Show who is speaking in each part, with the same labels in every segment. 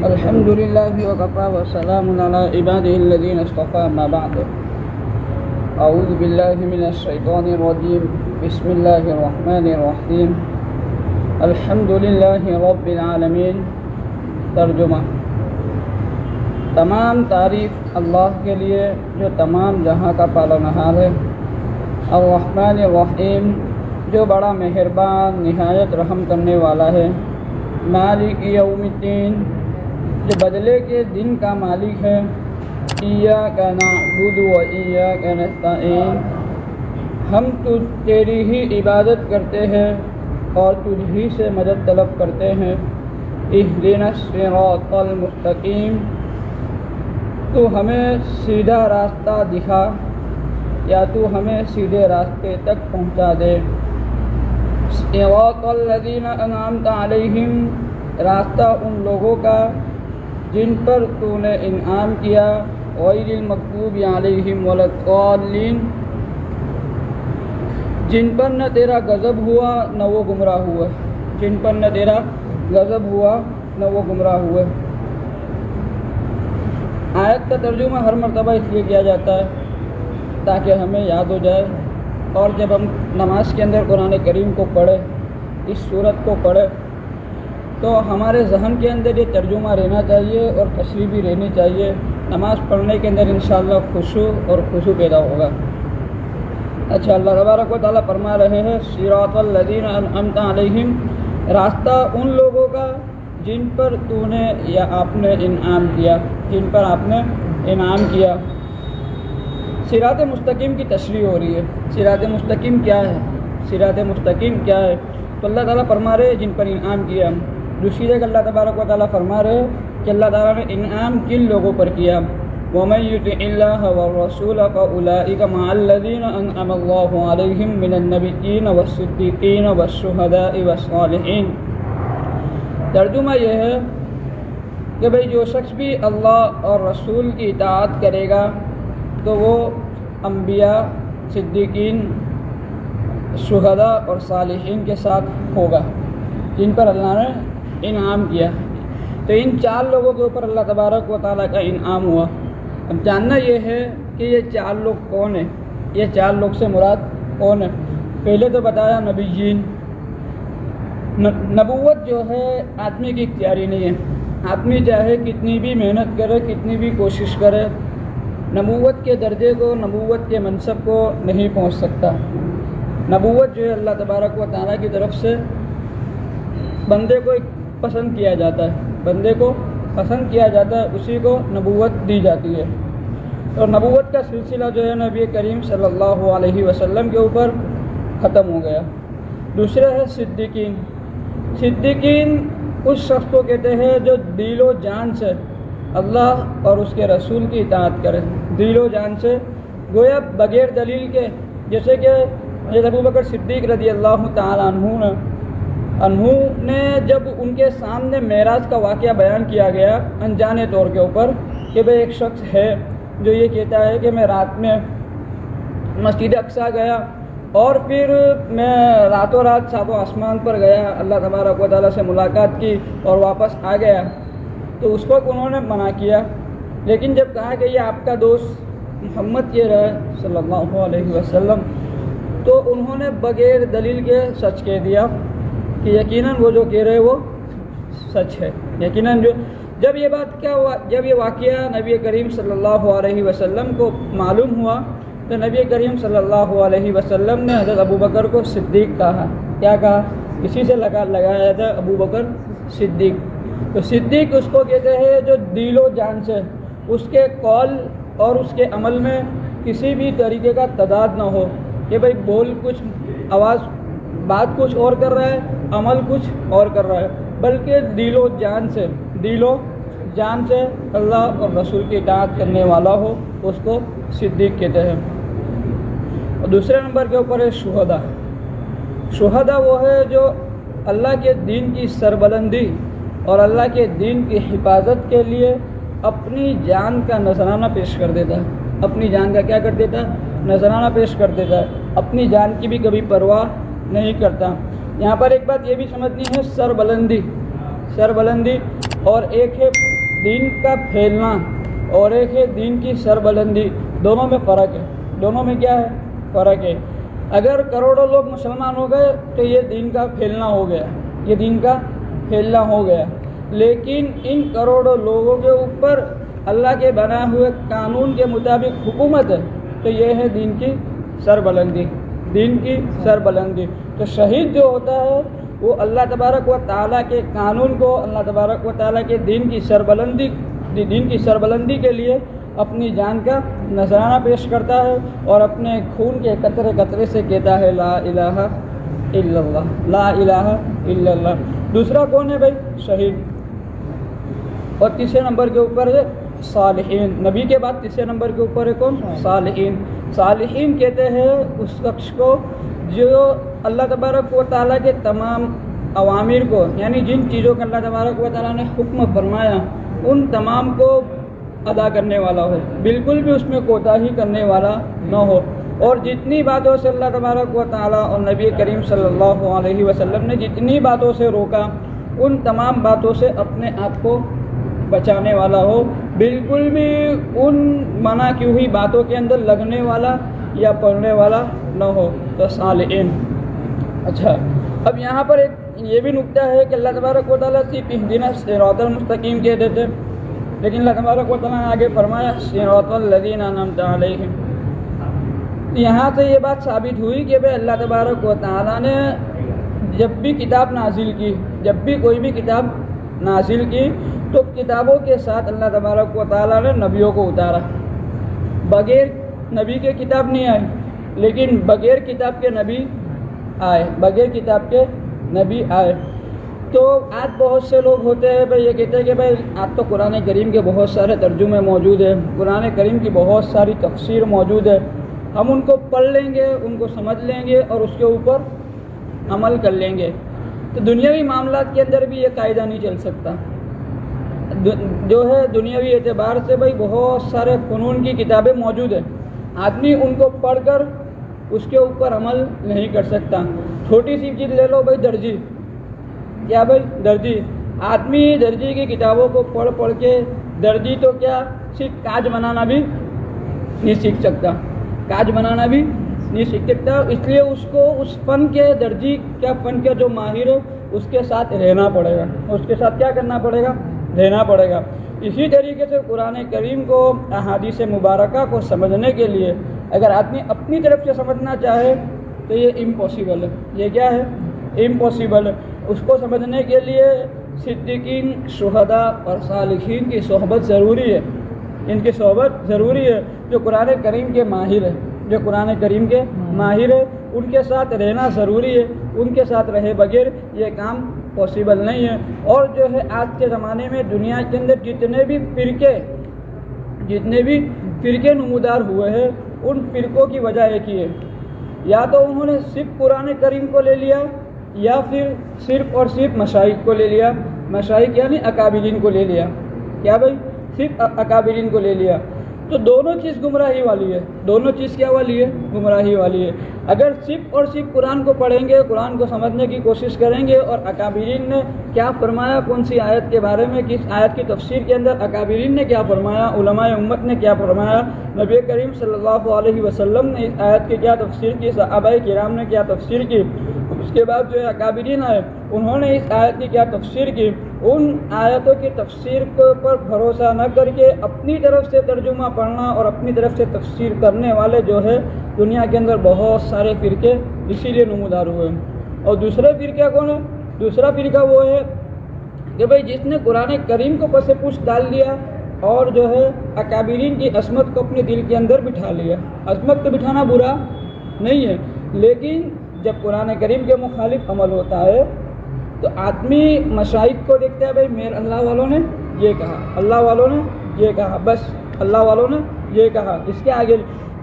Speaker 1: الحمد لله وكفى وسلام على عباده الذين اصطفى ما بعد. أعوذ بالله من الشيطان الرجيم. بسم الله الرحمن الرحيم. الحمد لله رب العالمين. ترجمہ: تمام تعریف اللہ کے لیے جو تمام جہاں کا پالنہار ہے، الرحمن الرحیم جو بڑا مہربان نہایت رحم کرنے والا ہے، مالک یوم الدین جو بدلے کے دن کا مالک ہے، ایاک نعبد و ایاک نستعین ہم تیری ہی عبادت کرتے ہیں اور تجھ ہی سے مدد طلب کرتے ہیں، اہدنا الصراط المستقیم تو ہمیں سیدھا راستہ دکھا یا تو ہمیں سیدھے راستے تک پہنچا دے، صراط الذین انعمت علیہم راستہ ان لوگوں کا جن پر تو نے انعام کیا، غیر المغضوب علیہم ولا الضالین جن پر نہ تیرا غضب ہوا نہ وہ گمراہ ہوئے، جن پر نہ تیرا غضب ہوا نہ وہ گمراہ ہوئے۔ آیت کا ترجمہ ہر مرتبہ اس لیے کیا جاتا ہے تاکہ ہمیں یاد ہو جائے، اور جب ہم نماز کے اندر قرآن کریم کو پڑھیں، اس صورت کو پڑھیں، تو ہمارے ذہن کے اندر یہ ترجمہ رہنا چاہیے اور تشریح بھی رہنی چاہیے۔ نماز پڑھنے کے اندر انشاءاللہ خشوع پیدا ہوگا۔ اچھا، اللہ تبارک و تعالیٰ فرما رہے ہیں صراط الذین انعمت علیہم راستہ ان لوگوں کا جن پر تو نے یا آپ نے انعام کیا، جن پر آپ نے انعام کیا۔ صراط مستقیم کی تشریح ہو رہی ہے۔ صراط مستقیم کیا ہے؟ صراط مستقیم کیا ہے؟ تو اللہ تعالیٰ فرما رہے جن پر انعام کیا۔ دوسری جگہ اللہ تبارک و تعالیٰ فرما رہے کہ اللہ تعالیٰ نے انعام کن لوگوں پر کیا، وَمَن يُطِعِ اللَّهَ وَالرَّسُولَ فَأُولَٰئِكَ مَعَ الَّذِينَ أَنْعَمَ اللَّهُ عَلَيْهِم مِّنَ النَّبِيِّينَ وَالصِّدِّيقِينَ وَالشُّهَدَاءِ وَالصَّالِحِينَ۔ ترجمہ یہ ہے کہ بھئی جو شخص بھی اللہ اور رسول کی اطاعت کرے گا تو وہ انبیاء، صدیقین، شہداء اور صالحین کے ساتھ ہوگا جن پر اللہ نے انعام کیا۔ تو ان چار لوگوں کے اوپر اللہ تبارک و تعالیٰ کا انعام ہوا۔ اب جاننا یہ ہے کہ یہ چار لوگ کون ہیں، یہ چار لوگ سے مراد کون ہے۔ پہلے تو بتایا نبیین۔ نبوت جو ہے آدمی کی اختیاری نہیں ہے، آدمی چاہے کتنی بھی محنت کرے، کتنی بھی کوشش کرے، نبوت کے درجے کو، نبوت کے منصب کو نہیں پہنچ سکتا۔ نبوت جو ہے اللہ تبارک و تعالیٰ کی طرف سے بندے کو پسند کیا جاتا ہے، بندے کو پسند کیا جاتا ہے، اسی کو نبوت دی جاتی ہے۔ اور نبوت کا سلسلہ جو ہے نبی کریم صلی اللہ علیہ وسلم کے اوپر ختم ہو گیا۔ دوسرا ہے صدیقین۔ صدیقین اس شخص کو کہتے ہیں جو دل و جان سے اللہ اور اس کے رسول کی اطاعت کرے، دل و جان سے، گویا بغیر دلیل کے، جیسے کہ حضرت ابوبکر صدیق رضی اللہ تعالیٰ عنہ نے جب ان کے سامنے معراج کا واقعہ بیان کیا گیا انجانے طور کے اوپر کہ بھئی ایک شخص ہے جو یہ کہتا ہے کہ میں رات میں مسجد اقصیٰ گیا اور پھر میں راتوں رات ساتوں آسمان پر گیا، اللہ تبارک و تعالیٰ سے ملاقات کی اور واپس آ گیا، تو اس کو انہوں نے منع کیا۔ لیکن جب کہا کہ یہ آپ کا دوست محمد کہہ رہا ہے صلی اللہ علیہ وسلم، تو انہوں نے بغیر دلیل کے سچ کہہ دیا کہ یقیناً وہ جو کہہ رہے وہ سچ ہے۔ یقیناً جب یہ واقعہ نبی کریم صلی اللہ علیہ وسلم کو معلوم ہوا تو نبی کریم صلی اللہ علیہ وسلم نے حضرت ابوبکر کو صدیق کہا۔ کیا کہا؟ اسی سے لگایا تھا ابوبکر صدیق۔ تو صدیق اس کو کہتے ہیں جو دل و جان سے اس کے قول اور اس کے عمل میں کسی بھی طریقے کا تضاد نہ ہو کہ بھئی بات کچھ اور کر رہا ہے، عمل کچھ اور کر رہا ہے، بلکہ دل و جان سے اللہ اور رسول کی اطاعت کرنے والا ہو، اس کو صدیق کہتے ہیں۔ اور دوسرے نمبر کے اوپر ہے شہداء۔ شہداء وہ ہے جو اللہ کے دین کی سربلندی اور اللہ کے دین کی حفاظت کے لیے اپنی جان کا نذرانہ پیش کر دیتا ہے، اپنی جان کا کیا کر دیتا ہے؟ نذرانہ پیش کر دیتا ہے، اپنی جان کی بھی کبھی پرواہ نہیں کرتا۔ یہاں پر ایک بات یہ بھی سمجھنی ہے، سربلندی، اور ایک ہے دین کا پھیلنا اور ایک ہے دین کی سربلندی. دونوں میں فرق ہے. دونوں میں کیا ہے؟ فرق ہے. اگر کروڑوں لوگ مسلمان ہو گئے تو یہ دین کا پھیلنا ہو گیا، یہ دین کا پھیلنا ہو گیا. لیکن ان کروڑوں لوگوں کے اوپر اللہ کے بنائے ہوئے قانون کے مطابق حکومت ہے تو یہ ہے دین کی سربلندی، دین کی سربلندی. تو شہید جو ہوتا ہے وہ اللہ تبارک و تعالیٰ کے قانون کو، اللہ تبارک و تعالیٰ کے دین کی سربلندی کے لیے اپنی جان کا نذرانہ پیش کرتا ہے اور اپنے خون کے قطرے قطرے سے کہتا ہے لا الہ الا اللہ، لا الہ الا اللہ. دوسرا کون ہے بھائی؟ شہید. اور تیسرے نمبر کے اوپر ہے صالحین. نبی کے بعد تیسرے نمبر کے اوپر ہے کون؟ صالحین. صالحین کہتے ہیں اس شخص کو جو اللہ تبارک و تعالیٰ کے تمام اوامر کو، یعنی جن چیزوں کا اللہ تبارک و تعالیٰ نے حکم فرمایا ان تمام کو ادا کرنے والا ہو، بالکل بھی اس میں کوتاہی کرنے والا نہ ہو، اور جتنی باتوں سے اللہ تبارک و تعالیٰ اور نبی کریم صلی اللہ علیہ وسلم نے جتنی باتوں سے روکا ان تمام باتوں سے اپنے آپ کو بچانے والا ہو، بالکل بھی ان منع کی ہوئی باتوں کے اندر لگنے والا یا پڑھنے والا نہ ہو. تو صالحین. اچھا، اب یہاں پر ایک یہ بھی نکتہ ہے کہ اللہ تبارک و تعالیٰ صرف اہدنا الصراط المستقیم کہتے تھے، لیکن اللہ تبارک و تعالیٰ نے آگے فرمایا صراط الذین انعمت علیہم. یہاں سے یہ بات ثابت ہوئی کہ بھائی اللہ تبارک و تعالیٰ نے جب بھی کتاب نازل کی، جب بھی کوئی بھی کتاب نازل کی تو کتابوں کے ساتھ اللہ تبارک و تعالیٰ نے نبیوں کو اتارا. بغیر نبی کے کتاب نہیں آئی، لیکن بغیر کتاب کے نبی آئے، بغیر کتاب کے نبی آئے. تو آج بہت سے لوگ ہوتے ہیں بھائی یہ کہتے ہیں کہ بھائی آج تو قرآن کریم کے بہت سارے ترجمے موجود ہیں، قرآن کریم کی بہت ساری تفسیر موجود ہے، ہم ان کو پڑھ لیں گے، ان کو سمجھ لیں گے اور اس کے اوپر عمل کر لیں گے. تو دنیاوی معاملات کے اندر بھی یہ قاعدہ نہیں چل سکتا. جو ہے دنیاوی اعتبار سے بھائی بہت سارے فنون کی کتابیں موجود ہیں، آدمی ان کو پڑھ کر اس کے اوپر عمل نہیں کر سکتا. چھوٹی سی چیز لے لو بھائی، درجی. کیا بھائی؟ درجی. آدمی درجی کی کتابوں کو پڑھ کے درجی تو کیا صرف کاج بنانا بھی نہیں سیکھ سکتا، کاج بنانا بھی نہیں سیکھ سکتا. اس لیے اس کو اس فن کے، درجی کا فن کا جو ماہر ہے اس کے ساتھ رہنا پڑے گا، اس کے ساتھ کیا کرنا پڑے گا؟ رہنا پڑے گا. اسی طریقے سے قرآن کریم کو، احادیث مبارکہ کو سمجھنے کے لیے اگر آدمی اپنی طرف سے سمجھنا چاہے تو یہ امپاسبل ہے. یہ کیا ہے؟ امپاسبل ہے. اس کو سمجھنے کے لیے صدیقین، شہداء اور صالحین کی صحبت ضروری ہے. ان کی صحبت ضروری ہے جو قرآن کریم کے ماہر ہے، جو قرآن کریم کے ماہر ہے ان کے ساتھ رہنا ضروری ہے. ان کے ساتھ رہے بغیر یہ کام پاسبل نہیں ہے. اور جو ہے آج کے زمانے میں دنیا کے اندر جتنے بھی فرقے نمودار ہوئے ہیں ان فرقوں کی وجہ ایک ہی ہے، یا تو انہوں نے صرف قرآن کریم کو لے لیا یا پھر صرف اور صرف مشائخ کو لے لیا. مشائخ یعنی اکابرین کو لے لیا. کیا بھائی؟ صرف اکابرین کو لے لیا. تو دونوں چیز گمراہی والی ہے. دونوں چیز کیا والی ہے؟ گمراہی والی ہے. اگر صرف اور صرف قرآن کو پڑھیں گے، قرآن کو سمجھنے کی کوشش کریں گے اور اکابرین نے کیا فرمایا، کون سی آیت کے بارے میں، کس آیت کی تفسیر کے اندر اکابرین نے کیا فرمایا، علماء امت نے کیا فرمایا، نبی کریم صلی اللہ علیہ وسلم نے اس آیت کی کیا تفسیر کی، صحابہ کرام نے کیا تفسیر کی، اس کے بعد جو ہے اکابرین آئے انہوں نے اس آیت کی کیا تفسیر کی، ان آیتوں کی تفسیر کے اوپر بھروسہ نہ کر کے اپنی طرف سے ترجمہ پڑھنا اور اپنی طرف سے تفسیر کرنے والے جو ہے دنیا کے اندر بہت سارے فرقے اسی لیے نمودار ہوئے. اور دوسرے فرقہ کون ہے؟ دوسرا فرقہ وہ ہے کہ بھائی جس نے قرآن کریم کو پس پوچھ ڈال دیا اور جو ہے اکابرین کی عصمت کو اپنے دل کے اندر بٹھا لیا. عصمت کو بٹھانا برا نہیں ہے، لیکن جب قرآن کریم کے مخالف عمل ہوتا ہے تو آدمی مشائخ کو دیکھتا ہے، بھائی میرے اللہ والوں نے یہ کہا، اللہ والوں نے یہ کہا، بس اللہ والوں نے یہ کہا، اس کے آگے.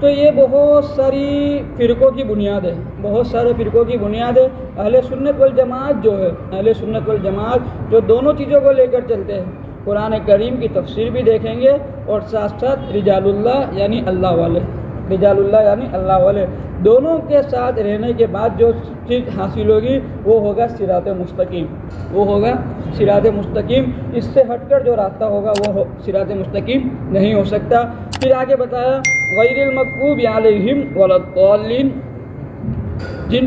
Speaker 1: تو یہ بہت ساری فرقوں کی بنیاد ہے، بہت سارے فرقوں کی بنیاد ہے. اہل سنت والجماعت جو ہے، اہل سنت والجماعت جو دونوں چیزوں کو لے کر چلتے ہیں، قرآن کریم کی تفسیر بھی دیکھیں گے اور ساتھ ساتھ رجال اللہ یعنی اللہ والے، رجال اللہ یعنی اللہ والے، دونوں کے ساتھ رہنے کے بعد جو چیز حاصل ہوگی وہ ہوگا صراط مستقیم، وہ ہوگا صراط مستقیم۔ اس سے ہٹ کر جو راستہ ہوگا وہ صراط مستقیم نہیں ہو سکتا۔ پھر آگے بتایا غیر المغضوب علیہم ولا الضالین، جن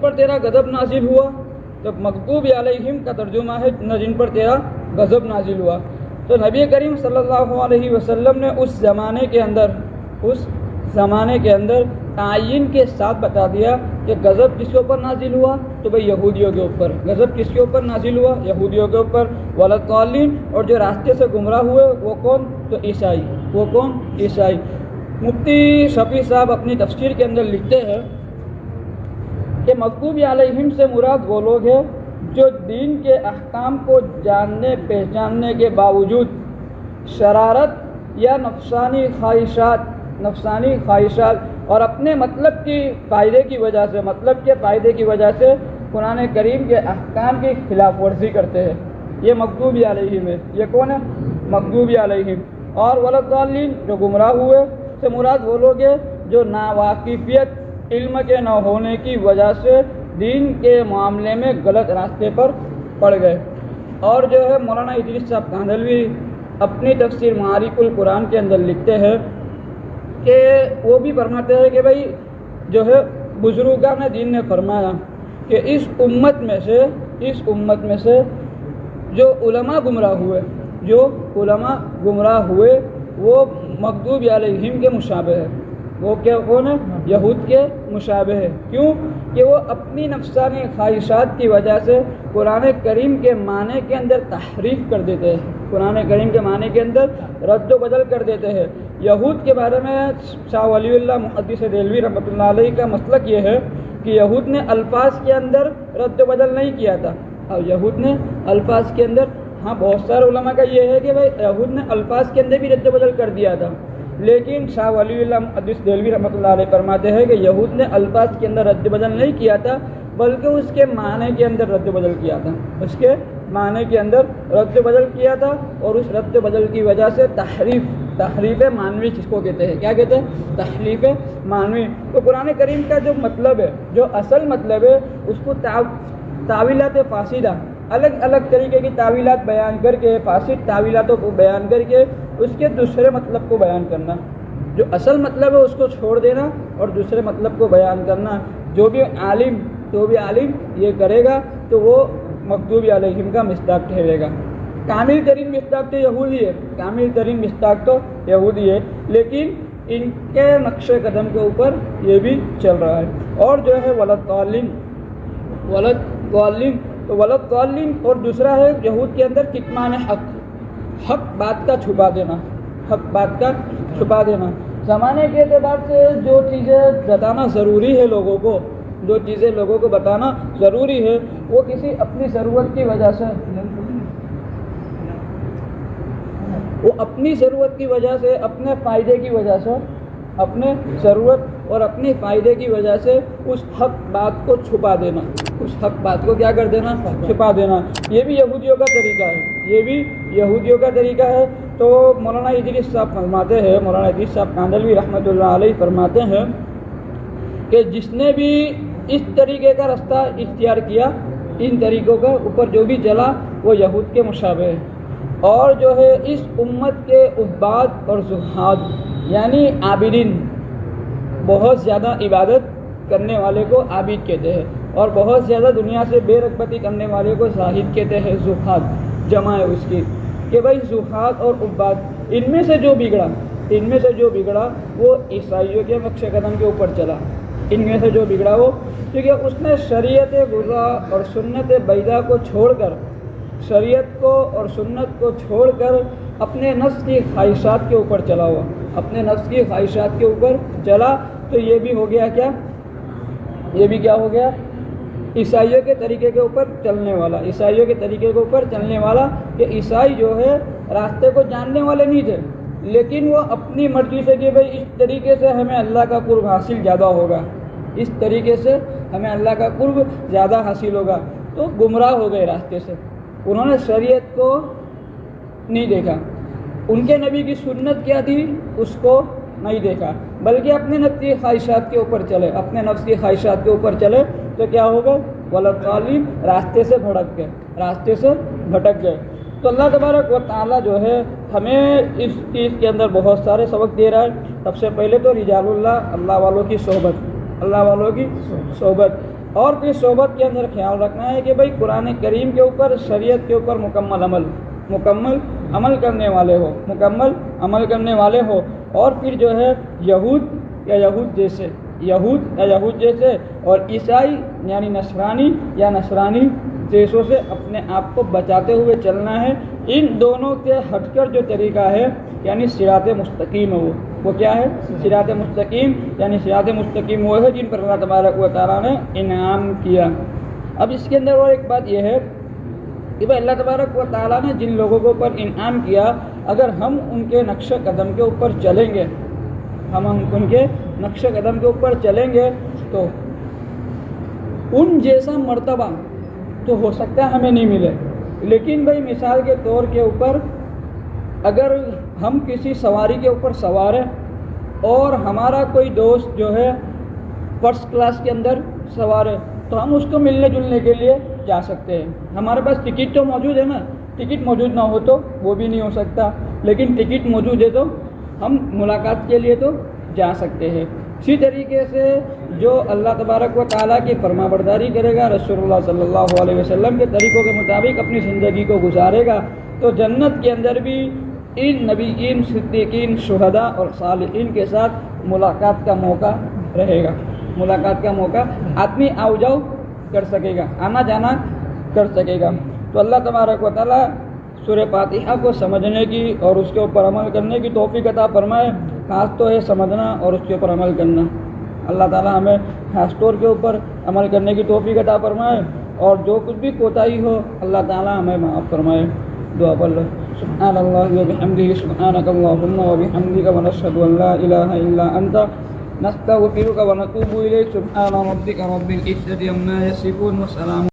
Speaker 1: پر تیرا غضب نازل ہوا، تو مغضوب علیہم کا ترجمہ ہے نہ جن پر تیرا غضب نازل ہوا۔ تو نبی کریم صلی اللہ علیہ وسلم نے اس زمانے کے اندر تعین کے ساتھ بتا دیا کہ غضب کس کے اوپر نازل ہوا، تو بھئی یہودیوں کے اوپر۔ غضب کس کے اوپر نازل ہوا؟ یہودیوں کے اوپر۔ والضالین، اور جو راستے سے گمراہ ہوئے وہ کون؟ تو عیسائی۔ وہ کون؟ عیسائی۔ مفتی شفیع صاحب اپنی تفسیر کے اندر لکھتے ہیں کہ مغضوب علیہم سے مراد وہ لوگ ہیں جو دین کے احکام کو جاننے پہچاننے کے باوجود شرارت یا نفسانی خواہشات اور اپنے مطلب کے فائدے کی وجہ سے قرآن کریم کے احکام کی خلاف ورزی کرتے ہیں، یہ مغضوب علیہم ہے۔ یہ کون ہے؟ مغضوب علیہم۔ اور والضالین، جو گمراہ ہوئے سے مراد وہ لوگ ہیں جو ناواقفیت، علم کے نہ ہونے کی وجہ سے دین کے معاملے میں غلط راستے پر پڑ گئے۔ اور جو ہے مولانا ادریس صاحب کاندھلوی اپنی تفسیر معارف القرآن کے اندر لکھتے ہیں کہ وہ بھی فرماتے ہیں کہ بھائی جو ہے بزرگان دین نے فرمایا کہ اس امت میں سے جو علماء گمراہ ہوئے وہ مغضوب علیہم کے مشابہ ہے۔ وہ کیا کون ہے؟ یہود کے مشابہ ہے۔ کیوں؟ کہ وہ اپنی نفسانی خواہشات کی وجہ سے قرآن کریم کے معنی کے اندر تحریف کر دیتے ہیں، قرآن کریم کے معنی کے اندر رد و بدل کر دیتے ہیں۔ یہود کے بارے میں شاہ ولی اللہ محدث دہلوی رحمۃ اللہ علیہ کا مسلک یہ ہے کہ یہود نے الفاظ کے اندر رد و بدل نہیں کیا تھا، اور یہود نے الفاظ کے اندر، ہاں بہت سارے علماء کا یہ ہے کہ بھائی یہود نے الفاظ کے اندر بھی رد و بدل کر دیا تھا، لیکن شاہ ولی اللہ محدث دہلوی رحمۃ اللہ علیہ فرماتے ہیں کہ یہود نے الفاظ کے اندر رد و بدل نہیں کیا تھا بلکہ اس کے معنی کے اندر رد و بدل کیا تھا، اس کے معنی کے اندر رد و بدل کیا تھا، اور اس رد و بدل کی وجہ سے تحریف معنوی جس کو کہتے ہیں، کیا کہتے ہیں؟ تحریف معنوی۔ تو قرآن کریم کا جو مطلب ہے، جو اصل مطلب ہے، اس کو تعویلات فاسدہ، الگ الگ طریقے کی تعویلات بیان کر کے، فاسد تعویلاتوں کو بیان کر کے اس کے دوسرے مطلب کو بیان کرنا، جو اصل مطلب ہے اس کو چھوڑ دینا اور دوسرے مطلب کو بیان کرنا۔ جو بھی عالم یہ کرے گا تو وہ مغضوب علیہم کا مصداق ٹھہرے گا۔ کامل ترین مصداق تو یہودی ہے، لیکن ان کے نقش قدم کے اوپر یہ بھی چل رہا ہے۔ اور جو ہے ولضالین، اور دوسرا ہے یہود کے اندر کتمان حق بات کا چھپا دینا۔ زمانے کے اعتبار سے جو چیزیں بتانا ضروری ہے لوگوں کو بتانا ضروری ہے، وہ کسی اپنی ضرورت کی وجہ سے، اپنے فائدے کی وجہ سے، اپنے ضرورت اور اپنے فائدے کی وجہ سے اس حق بات کو چھپا دینا، اس حق بات کو کیا کر دینا؟ چھپا دینا۔ یہ بھی یہودیوں کا طریقہ ہے، تو مولانا ادریس صاحب فرماتے ہیں، مولانا ادریس صاحب کاندھلوی رحمۃ اللہ علیہ فرماتے ہیں کہ جس نے بھی اس طریقے کا راستہ اختیار کیا، ان طریقوں کا اوپر جو بھی چلا، وہ یہود کے مشابہ ہے۔ اور جو ہے اس امت کے عباد اور زہاد یعنی عابدین، بہت زیادہ عبادت کرنے والے کو عابد کہتے ہیں، اور بہت زیادہ دنیا سے بے رغبتی کرنے والے کو زاہد کہتے ہیں۔ زہاد جمع ہے اس کی، کہ بھائی زہاد اور عباد، ان میں سے جو بگڑا وہ عیسائیوں کے نقش قدم کے اوپر چلا، ان میں سے جو بگڑا وہ، کیونکہ اس نے شریعت غرا اور سنت بیضا کو چھوڑ کر، شریعت کو اور سنت کو چھوڑ کر اپنے نفس کی خواہشات کے اوپر چلا ہوا، اپنے نفس کی خواہشات کے اوپر چلا، تو یہ بھی ہو گیا کیا؟ یہ بھی کیا ہو گیا؟ عیسائیوں کے طریقے کے اوپر چلنے والا، کہ عیسائی جو ہے راستے کو جاننے والے نہیں تھے، لیکن وہ اپنی مرضی سے کہ بھائی اس طریقے سے ہمیں اللہ کا قرب حاصل زیادہ ہوگا، اس طریقے سے ہمیں اللہ کا قرب زیادہ حاصل ہوگا، تو گمراہ ہو گئے راستے سے۔ انہوں نے شریعت کو نہیں دیکھا، ان کے نبی کی سنت کیا تھی اس کو نہیں دیکھا، بلکہ اپنے نفس کی خواہشات کے اوپر چلے، اپنے نفس کی خواہشات کے اوپر چلے تو کیا ہوگا؟ وَلَضَّالِّينَ، راستے سے بھٹک گئے، راستے سے بھٹک گئے۔ تو اللہ تبارک و تعالیٰ جو ہے ہمیں اس چیز کے اندر بہت سارے سبق دے رہا ہے۔ سب سے پہلے تو رجال اللہ والوں کی صحبت، اللہ والوں کی صحبت، اور پھر صحبت کے اندر خیال رکھنا ہے کہ بھائی قرآن کریم کے اوپر، شریعت کے اوپر مکمل عمل کرنے والے ہو، مکمل عمل کرنے والے ہو، اور پھر جو ہے یہود جیسے اور عیسائی یعنی نصرانی جیسوں سے اپنے آپ کو بچاتے ہوئے چلنا ہے۔ ان دونوں کے ہٹ کر جو طریقہ ہے یعنی صراط مستقیم ہے، وہ کیا ہے؟ صراط مستقیم، یعنی صراط مستقیم وہ ہے جن پر اللہ تبارک و تعالیٰ نے انعام کیا۔ اب اس کے اندر اور ایک بات یہ ہے کہ بھائی اللہ تبارک و تعالیٰ نے جن لوگوں کے اوپر انعام کیا، اگر ہم ان کے نقش قدم کے اوپر چلیں گے، ان کے نقش قدم کے اوپر چلیں گے تو ان جیسا مرتبہ تو ہو سکتا ہے ہمیں نہیں ملے، لیکن بھائی مثال کے طور کے اوپر اگر ہم کسی سواری کے اوپر سوار ہیں اور ہمارا کوئی دوست جو ہے فرسٹ کلاس کے اندر سوار ہے تو ہم اس کو ملنے جلنے کے لیے جا سکتے ہیں۔ ہمارے پاس ٹکٹ تو موجود ہے نا، ٹکٹ موجود نہ ہو تو وہ بھی نہیں ہو سکتا، لیکن ٹکٹ موجود ہے تو ہم ملاقات کے لیے تو جا سکتے ہیں۔ اسی طریقے سے جو اللہ تبارک و تعالیٰ کی فرما برداری کرے گا، رسول اللہ صلی اللہ علیہ وسلم کے طریقوں کے مطابق اپنی زندگی کو گزارے گا، تو جنت کے اندر بھی ان نبیین، صدیقین، شہداء اور صالحین کے ساتھ ملاقات کا موقع رہے گا۔ ملاقات کا موقع آدمی آؤ جاؤ کر سکے گا، آنا جانا کر سکے گا۔ تو اللہ تبارک و تعالیٰ سورہ فاتحہ کو سمجھنے کی اور اس کے اوپر عمل کرنے کی توفیق عطا فرمائے۔ خاص تو ہے سمجھنا اور اس کے اوپر عمل کرنا۔ اللہ تعالیٰ ہمیں خاص طور کے اوپر عمل کرنے کی توفیق عطا فرمائے، اور جو کچھ بھی کوتاہی ہو اللہ تعالیٰ ہمیں معاف فرمائے۔ دعا پڑھ لو۔ سبحان اللہ و بحمدہ، سبحانک اللہم و بحمدک، ونشہد ان لا الہ الا انت، نستغفرک و نتوب الیک۔ سبحان ربک رب العزۃ عما یصفون، وسلام